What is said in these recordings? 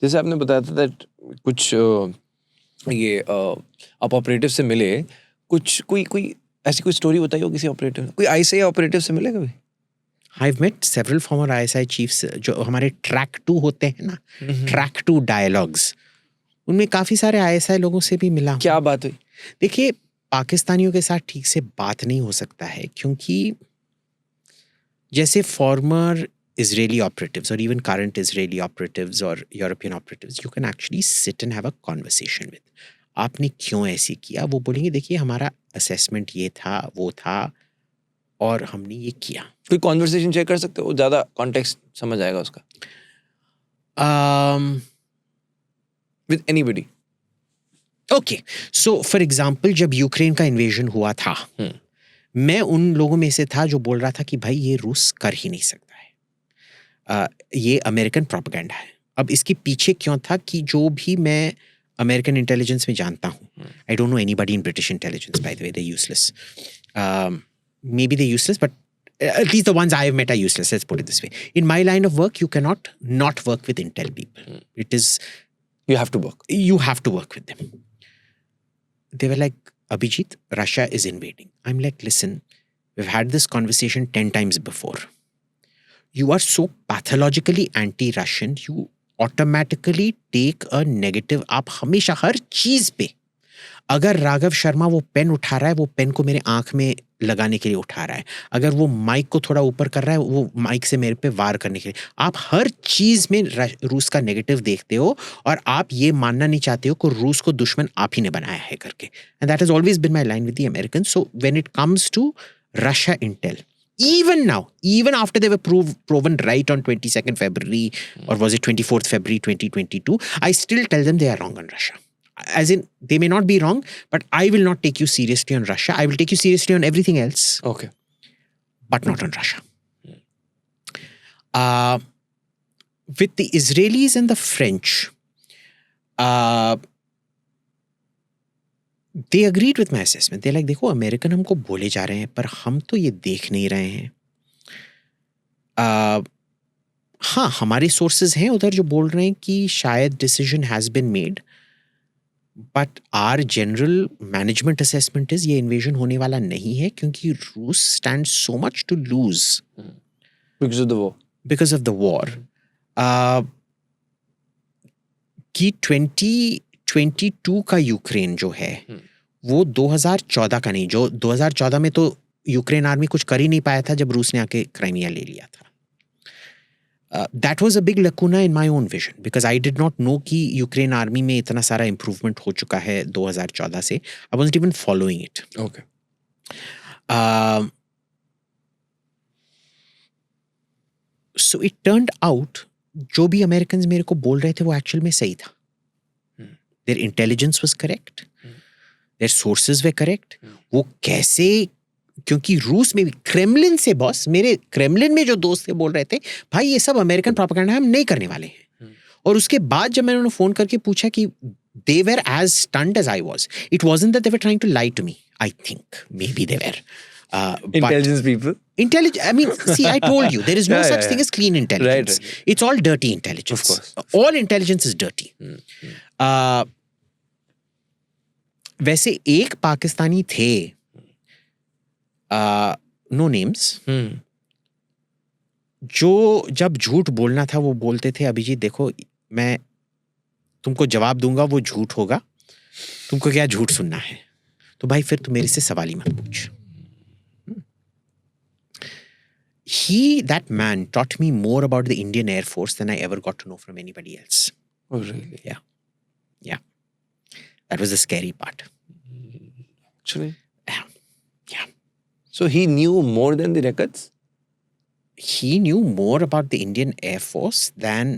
जैसे आपने बताया था that कुछ ये आप ऑपरेटिव से मिले, कुछ कोई ऐसी कोई स्टोरी बताइए हो किसी ऑपरेटिव, कोई ISI ऑपरेटिव से मिले कभी? I've met several former ISI chiefs जो हमारे ट्रैक 2 होते हैं ना, ट्रैक 2 डायलॉग्स, उनमें काफ़ी सारे ISI लोगों से भी मिला हूँ। क्या बात हुई? देखिए, पाकिस्तानियों के साथ ठीक से बात नहीं हो सकता है क्योंकि जैसे farmer Israeli operatives or even current Israeli operatives or European operatives, you can actually sit and have a conversation with. आपने क्यों ऐसे किया? वो बोलेंगे देखिए हमारा असेसमेंट ये था, वो था और हमने ये किया. कोई कॉन्वर्सेशन शेयर कर सकते हो, ज़्यादा कॉन्टेक्स्ट समझ आएगा उसका, with anybody. Okay, so for example जब यूक्रेन का इन्वेजन हुआ था, मैं उन लोगों में से था जो बोल रहा था कि भाई ये रूस कर ही नहीं सकता है, ये अमेरिकन प्रोपेगेंडा है. अब इसके पीछे क्यों था कि जो भी मैं अमेरिकन इंटेलिजेंस में जानता हूँ, I don't know anybody in British intelligence, by the way, they useless. May be they useless, but at least the ones I have met are useless, let's put it this way. In my line of work, you cannot not work with intel people. It is, You have to work. you have to work with them. They were like, Abhijit, Russia is invading. I'm like, listen, we've had this conversation 10 times before. You are so pathologically anti-Russian, you automatically take a negative. आप हमेशा हर चीज पे, अगर राघव शर्मा वो pen उठा रहा है, वो पेन को मेरे आंख में लगाने के लिए उठा रहा है, अगर वो माइक को थोड़ा ऊपर कर रहा है, वो माइक से मेरे पे वार करने के लिए, आप हर चीज में रूस का नेगेटिव देखते हो और आप ये मानना नहीं चाहते हो कि रूस को दुश्मन आप ही ने बनाया है करके. And that has always been my line with the American. So when it comes to Russia intel, even now, even after they were proven right on 22nd February, or was it 24th February 2022, I still tell them they are wrong on Russia. As in, they may not be wrong, but I will not take you seriously on Russia. I will take you seriously on everything else. Okay. But not on Russia. With the Israelis and the French, they agreed with my assessment. They're like, देखो American हमको बोले जा रहे हैं पर हम तो ये देख नहीं रहे हैं. हाँ, हमारे सोर्सेज हैं उधर जो बोल रहे हैं कि शायद decision has been made, but our general management assessment is ये इन्वेजन होने वाला नहीं है क्योंकि रूस stand so much to lose Because of the war. Because of the war. कि 2022 का यूक्रेन जो है वो 2014 का नहीं, जो 2014 में तो यूक्रेन आर्मी कुछ कर ही नहीं पाया था जब रूस ने आके क्राइमिया ले लिया था. That was a big lacuna in my own vision because I did not know कि यूक्रेन आर्मी में इतना सारा इम्प्रूवमेंट हो चुका है 2014 से. I wasn't even following it. Okay. So it turned out जो भी अमेरिकन्स मेरे को बोल रहे थे वो एक्चुअल में सही था. Their intelligence was correct. Their sources were correct. वो कैसे, क्योंकि रूस में भी क्रेमलिन से, बॉस मेरे क्रेमलिन में जो दोस्त थे बोल रहे थे भाई ये सब अमेरिकन प्रोपेगेंडा हम नहीं करने वाले हैं. और उसके बाद जब मैंने उन्हें फोन करके पूछा कि they were as stunned as I was. It wasn't that they were trying to lie to me. I think maybe they were. Intelligence people. I mean, see, I told you, there is no such thing as clean intelligence. Right. It's all dirty intelligence. Of course. All intelligence is dirty. वैसे एक पाकिस्तानी थे, no names, जो जब झूठ बोलना था वो बोलते थे अभिजीत देखो मैं तुमको जवाब दूंगा वो झूठ होगा, तुमको क्या झूठ सुनना है, तो भाई फिर तुम मेरे से सवाल ही मत पूछ. That man taught me more about the Indian Air Force than I ever got to know from anybody else. Oh, really? Yeah. That was the scary part. Actually? Yeah. So he knew more than the records? He knew more about the Indian Air Force than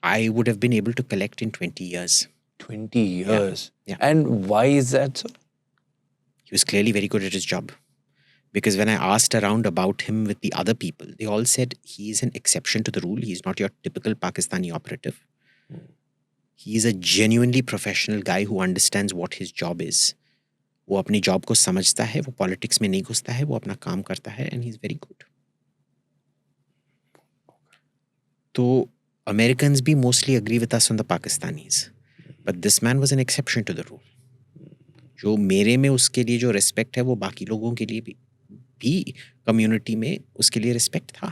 I would have been able to collect in 20 years. 20 years? Yeah. And why is that so? He was clearly very good at his job. Because when I asked around about him with the other people, they all said he is an exception to the rule. He's not your typical Pakistani operative. He is a genuinely professional guy who understands what his job is. वो अपनी job को समझता है, वो politics में नहीं घुसता है, वो अपना काम करता है, and he's very good. तो Americans भी mostly agree with us on the Pakistanis. But this man was an exception to the rule. जो मेरे में उसके लिए जो रिस्पेक्ट है वो बाकी लोगों के लिए भी कम्युनिटी में उसके लिए रिस्पेक्ट था.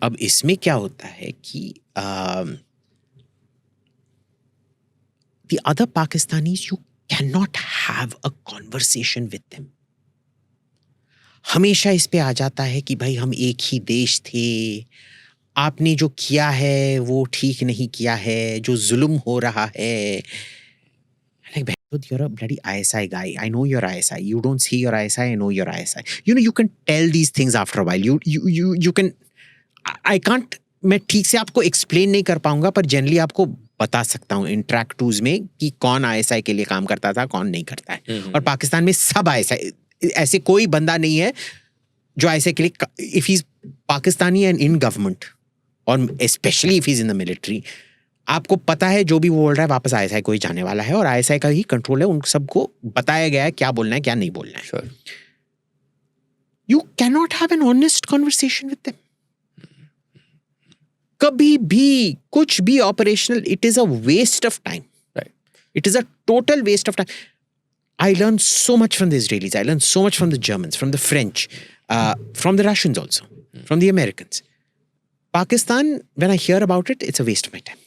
अब इसमें क्या होता है कि the other Pakistanis, you cannot have a conversation with them. हमेशा इस पे आ जाता है कि भाई हम एक ही देश थे, आपने जो किया है वो ठीक नहीं किया है, जो जुल्म हो रहा है. Like, you're a bloody ISI guy. I know you're ISI. You don't see your ISI. I know you're ISI. You know, you can tell these things after a while. You can. I can't. मैं ठीक से आपको explain नहीं कर पाऊंगा, पर generally आपको बता सकता हूँ इन ट्रैक टूज में कि कौन ISI के लिए काम करता था, कौन नहीं करता है. और पाकिस्तान में सब ISI, ऐसे कोई बंदा नहीं है जो ISI के लिए, if he is Pakistani and in government और especially if he is in the military, आपको पता है जो भी वो बोल रहा है वापस ISI को ही जाने वाला है, और ISI का ही कंट्रोल है. उन सबको बताया गया है क्या बोलना है क्या नहीं बोलना है. Sure. You cannot have an honest conversation with them. कभी भी कुछ भी operational, it is a waste of time. Right. It is a total waste of time. I learned so much from the Israelis. I learned so much from the Germans, from the French, from the Russians also, from the Americans. Pakistan, when I hear about it, it's a waste of my time.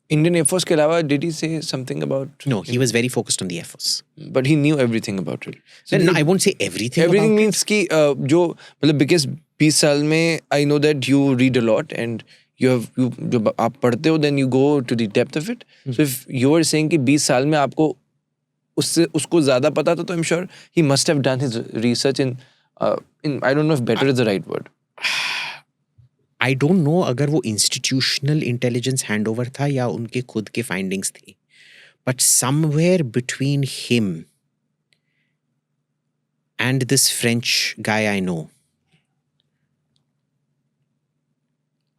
Indian Air Force के अलावा did he say something about? No, he was very focused on the Air Force. But he knew everything about it. So No, I won't say everything. everything about means कि जो मतलब because 20 साल में I know that you read a lot and you जब आप पढ़ते हो then you go to the depth of it. So if you are saying कि 20 साल में आपको उसको ज़्यादा पता था, तो I'm sure he must have done his research in I don't know if better is the right word. I don't know अगर वो institutional intelligence handover था या उनके खुद के findings थे. But somewhere between him and this French guy I know,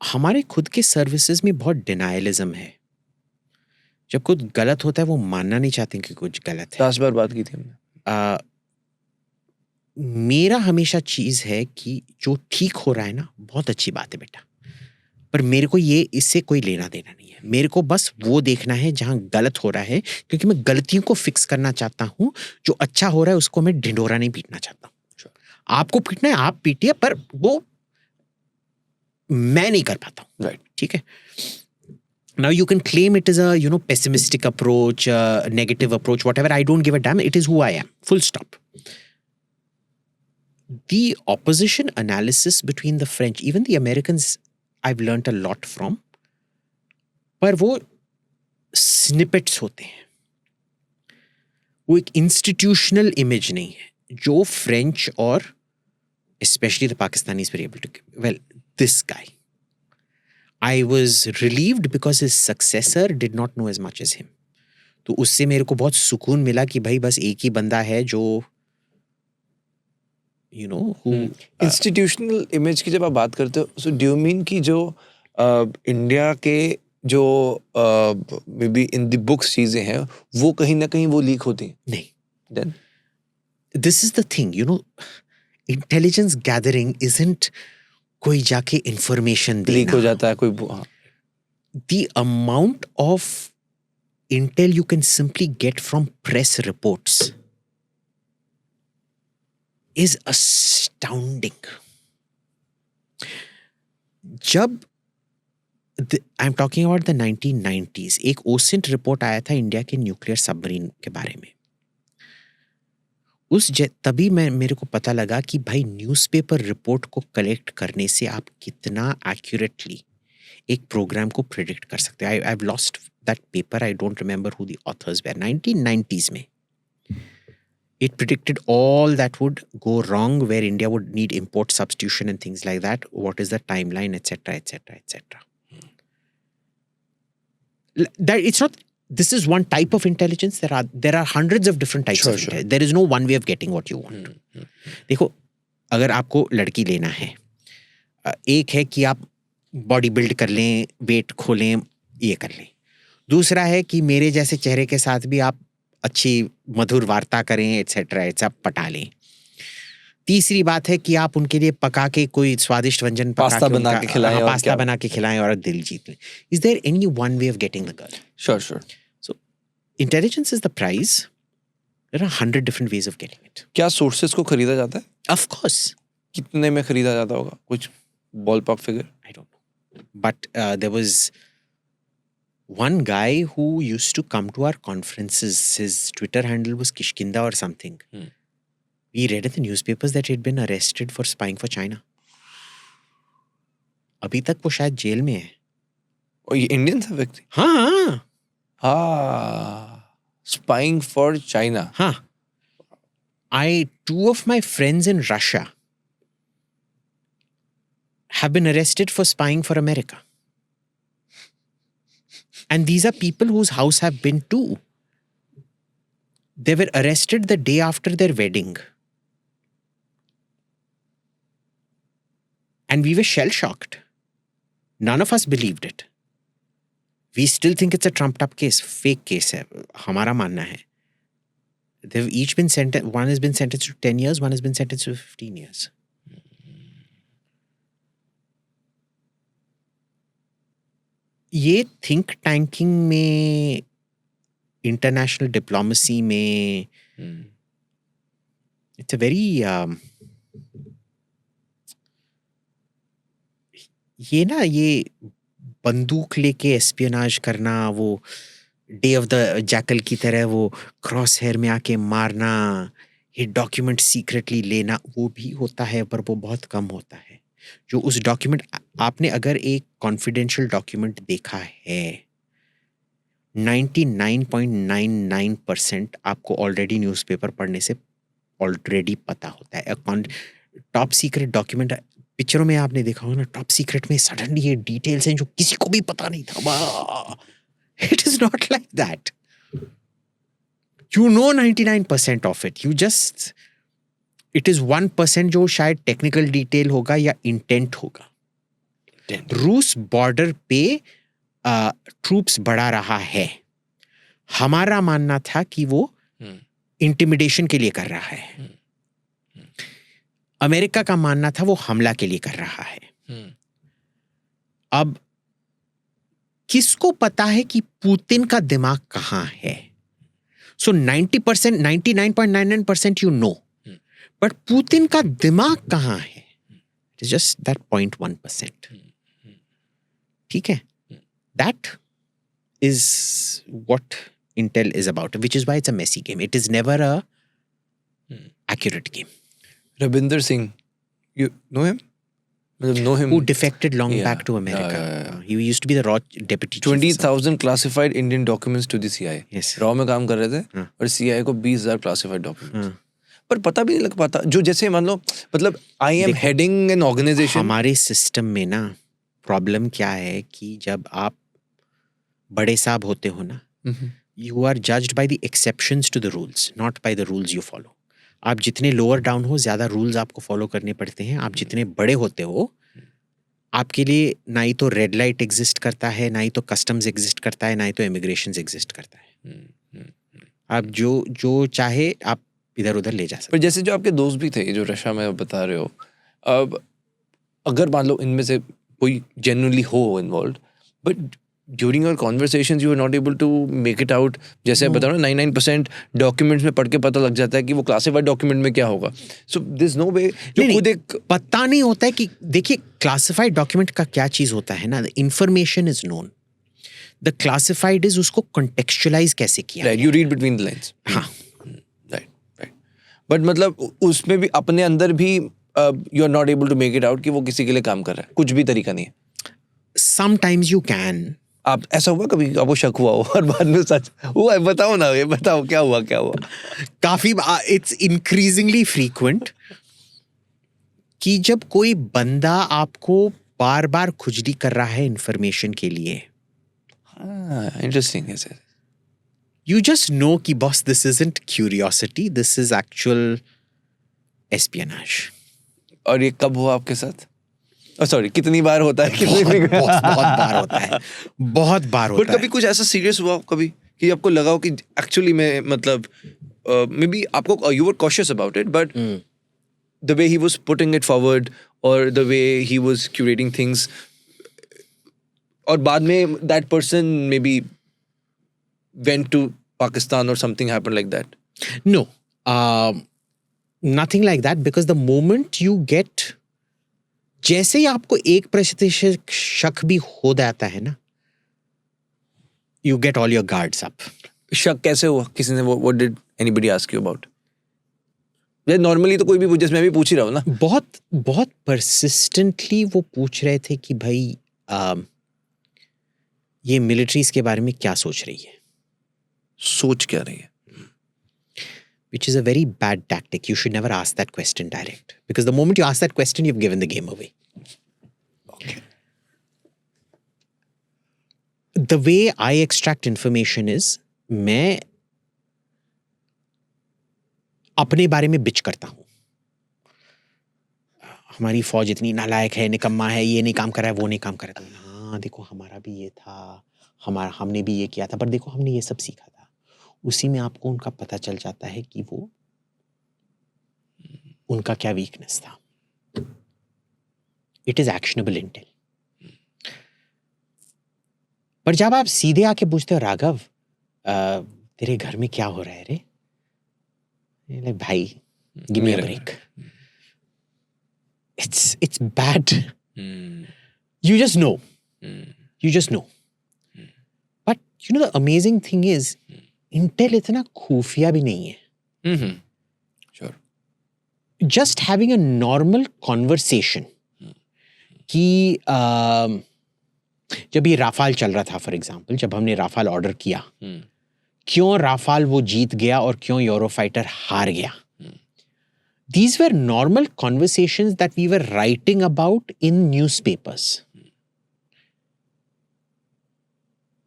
हमारे खुद के सर्विसेज में बहुत डिनायलिज्म है. जब कुछ गलत होता है वो मानना नहीं चाहते कि कुछ गलत है. 10 बार बात की थी हमने. मेरा हमेशा चीज है कि जो ठीक हो रहा है ना, बहुत अच्छी बात है बेटा, पर मेरे को ये इससे कोई लेना देना नहीं है. मेरे को बस वो देखना है जहां गलत हो रहा है, क्योंकि मैं गलतियों को फिक्स करना चाहता हूं. जो अच्छा हो रहा है उसको मैं ढिंढोरा नहीं पीटना चाहता हूं. आपको पीटना है आप पीटिए, पर वो मैं नहीं कर पाता हूं. Right. ठीक है. Now you can claim it is a pessimistic approach, negative approach, whatever. I don't give a damn. It is who I am. Full stop. The opposition analysis between the French, even the Americans, I've learnt a lot from. पर वो snippets होते हैं. वो एक institutional image नहीं है. जो French और especially the Pakistanis were able to give. Well, this guy. I was relieved because his successor did not know as much as him. तो उससे मेरे को बहुत सुकून मिला कि भाई बस एक ही बंदा है जो who इंस्टीट्यूशनल इमेज की जब आप बात करते हो, सो डू यू मीन कि जो इंडिया के जो may be in the books चीजें हैं वो कहीं ना कहीं वो लीक होती हैं? नहीं. Then This is the thing, intelligence gathering isn't कोई जाके information लीक देना. हो जाता है कोई The amount of intel you can simply get from press reports is astounding. जब I'm talking about the 1990s, एक OSINT रिपोर्ट आया था इंडिया के न्यूक्लियर सबमरीन के बारे में. तभी मेरे को पता लगा कि भाई न्यूज़पेपर रिपोर्ट को कलेक्ट करने से आप कितना एक्यूरेटली एक प्रोग्राम को प्रेडिक्ट कर सकते हैं. I have lost that paper. I don't remember who the author's were. 1990s में it predicted all that would go wrong, where India would need import substitution and things like that. What is the timeline, etc., etc., etc. That it's not. This is one type of intelligence. There are hundreds of different types of intelligence. There is no one way of getting what you want. देखो, अगर आपको लड़की लेना है, एक है कि आप बॉडी बिल्ड कर लें, वेट खोलें, ये कर लें. दूसरा है कि मेरे जैसे चेहरे के साथ भी आप अच्छी मधुर वार्ता करें, एटसेट्रा, पटा लें. तीसरी बात है कि आप उनके लिए पका के कोई स्वादिष्ट व्यंजन पका पास्ता के बना के खिलाएं और पास्ता क्या? बना के खिलाएं और दिल जीत लें. Is there any one way of getting the girl? Sure. So intelligence is the prize. There are 100 different ways of getting it. क्या सोर्सेस को खरीदा जाता है? Of course. कितने में खरीदा जाता होगा? कुछ ballpark figure? I don't know. But there was one guy who used to come to our conferences. His Twitter handle was Kishkinda or something. We read in the newspapers that he'd been arrested for spying for China. अभी तक वो शायद jail में है. और ये Indian था व्यक्ति? हाँ. Spying for China. हाँ. Two of my friends in Russia have been arrested for spying for America. And these are people whose house have been too. They were arrested the day after their wedding. And we were shell-shocked. None of us believed it. We still think it's a trumped-up case. Fake case है. हमारा मानना है. They've each been sentenced. One has been sentenced to 10 years. One has been sentenced to 15 years. ये think tanking में, international diplomacy में, it's a very ये बंदूक लेके एस्पियोनाज करना, वो डे ऑफ द जैकल की तरह वो क्रॉस हेयर में आके मारना, ये डॉक्यूमेंट सीक्रेटली लेना, वो भी होता है पर वो बहुत कम होता है. जो उस डॉक्यूमेंट, आपने अगर एक कॉन्फिडेंशियल डॉक्यूमेंट देखा है, 99.99% आपको ऑलरेडी न्यूज़पेपर पढ़ने से ऑलरेडी पता होता है. टॉप सीक्रेट डॉक्यूमेंट, पिक्चरों में आपने देखा होगा ना, टॉप सीक्रेट में सडनली ये डिटेल्स हैं जो किसी को भी पता नहीं था. It is not like that. You know 99% of it. You just, it is 1% जो शायद टेक्निकल डिटेल होगा या इंटेंट होगा. रूस बॉर्डर पे ट्रूप्स बढ़ा रहा है. हमारा मानना था कि वो इंटिमिडेशन के लिए कर रहा है. अमेरिका का मानना था वो हमला के लिए कर रहा है. अब किसको पता है कि पुतिन का दिमाग कहाँ है? सो 90%, 99.99% यू नो, बट पुतिन का दिमाग कहाँ है? It is just that 0.1%. ठीक है? That is what Intel is about, which is why it's a messy game. It is never a accurate game. Rabinder Singh, you know him? Know him? Who defected long back to America. He used to be the raw deputy chief. 20,000 classified Indian documents to the CIA. Yes. Raw में काम कर रहे थे और CIA को 20,000 classified documents. पर पता भी नहीं लग पाता. जो जैसे मान लो, मतलब I am heading an organization. हमारे सिस्टम में ना प्रॉब्लम क्या है कि जब आप बड़े साहब होते हो ना, you are judged by the exceptions to the rules, not by the rules you follow. आप जितने लोअर डाउन हो, ज्यादा रूल्स आपको फॉलो करने पड़ते हैं. आप जितने बड़े होते हो, आपके लिए ना ही तो रेड लाइट एग्जिस्ट करता है, ना ही तो कस्टम्स एग्जिस्ट करता है, ना ही तो इमिग्रेशन एग्जिस्ट करता है. आप जो चाहे आप इधर उधर ले जा सकते. पर जैसे जो आपके दोस्त भी थे जो रशिया में बता रहे हो, अब अगर मान लो इनमें से कोई जेन्युइनली हो involve, but during your conversations you are not able to make it out. जैसे बताओ ना, 99% डॉक्यूमेंट्स में पढ़ के पता लग जाता है कि वो क्लासिफाइड डॉक्यूमेंट में क्या होगा. सो दिस नो वे. जो खुद एक पता नहीं होता है कि, देखिए क्लासिफाइड डॉक्यूमेंट का क्या चीज होता है ना, the information is known, the classified is उसको कॉन्टेक्चुअलाइज कैसे किया. Right, you read between the lines. हाँ, राइट. बट मतलब उसमें भी अपने अंदर भी you are not able to make it out कि वो किसी के लिए काम कर रहा है. कुछ भी तरीका नहीं है. Sometimes you can. आप ऐसा हुआ कभी आपको शक हुआ हो और बाद में सच हुआ? बताओ ना, ये बताओ क्या हुआ. काफी, इट्स इंक्रीजिंगली फ्रीक्वेंट कि जब कोई बंदा आपको बार बार खुजली कर रहा है इंफॉर्मेशन के लिए. इंटरेस्टिंग है सर. You just know कि boss, this isn't curiosity, this is actual espionage. और ये कब हुआ आपके साथ? सॉरी, कितनी बार होता है? बहुत बार होता है, बहुत बार होता है. बट कभी कुछ ऐसा सीरियस हुआ कभी कि आपको लगा हो कि एक्चुअली में, मतलब मे बी आपको, you were cautious about it, but the way he was putting it forward or the way he was curating things, और बाद में that person maybe went to Pakistan or something happened like that? No, nothing like that, because the moment you get, जैसे ही आपको 1% शक भी हो जाता है ना, you get all your guards up. शक कैसे हुआ? किसी ने what did anybody ask you about? Normally तो कोई भी जैसे मैं भी पूछ ही रहा हूँ ना. बहुत persistently वो पूछ रहे थे कि भाई ये मिलिट्रीज के बारे में क्या सोच रही है. सोच क्या रही है? Which is a very bad tactic. You should never ask that question direct, because the moment you ask that question, you've given the game away. Okay. The way I extract information is, मैं अपने बारे में बिच करता हूँ. हमारी फौज इतनी नालायक है, निकम्मा है, ये नहीं काम कर रहा है, वो नहीं काम कर रहा है. हाँ देखो हमारा भी ये था, हमने भी ये किया था, पर देखो हमने ये सब सीखा था. उसी में आपको उनका पता चल जाता है कि वो उनका क्या वीकनेस था. It is actionable Intel. पर जब आप सीधे आके पूछते हो, राघव तेरे घर में क्या हो रहा है रे, लाइक भाई give me a break. It's bad. You just know. You just know. But you know the amazing thing is, Intel इतना खुफिया भी नहीं है. Sure. Just having a normal conversation कि जब ये राफाल चल रहा था, फॉर एग्जाम्पल, जब हमने राफाल ऑर्डर किया, क्यों राफाल वो जीत गया और क्यों यूरोफाइटर हार गया. These were normal conversations that we were writing about in newspapers.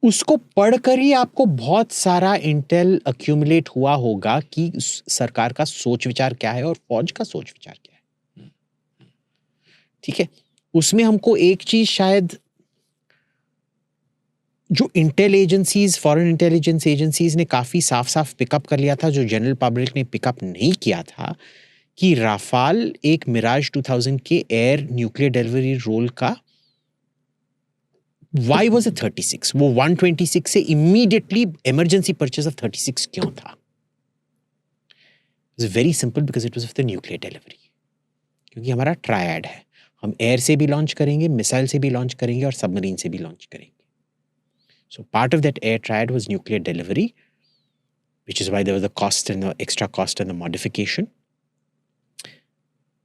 उसको पढ़कर ही आपको बहुत सारा इंटेल अक्यूमुलेट हुआ होगा कि सरकार का सोच विचार क्या है और फौज का सोच विचार क्या है. ठीक है, उसमें हमको एक चीज शायद जो Intel agencies, foreign intelligence agencies ने काफी साफ साफ पिकअप कर लिया था, जो जनरल पब्लिक ने पिकअप नहीं किया था, कि राफाल एक मिराज 2000 के एयर न्यूक्लियर डिलीवरी रोल का Why was it 36? वो 126 से immediately emergency purchase of 36 क्यों था? It was very simple, because it was of the nuclear delivery. क्योंकि हमारा ट्रायड है, हम एयर से भी लॉन्च करेंगे, मिसाइल से भी लॉन्च करेंगे और सबमरीन से भी लॉन्च करेंगे. So part of that air triad was nuclear delivery, which is why there was the cost and the extra cost and the modification.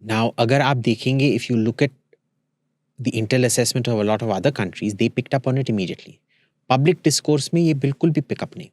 Now अगर आप देखेंगे, if you look at the intel assessment of a lot of other countries, they picked up on it immediately. Public discourse में ये बिल्कुल भी pick up नहीं.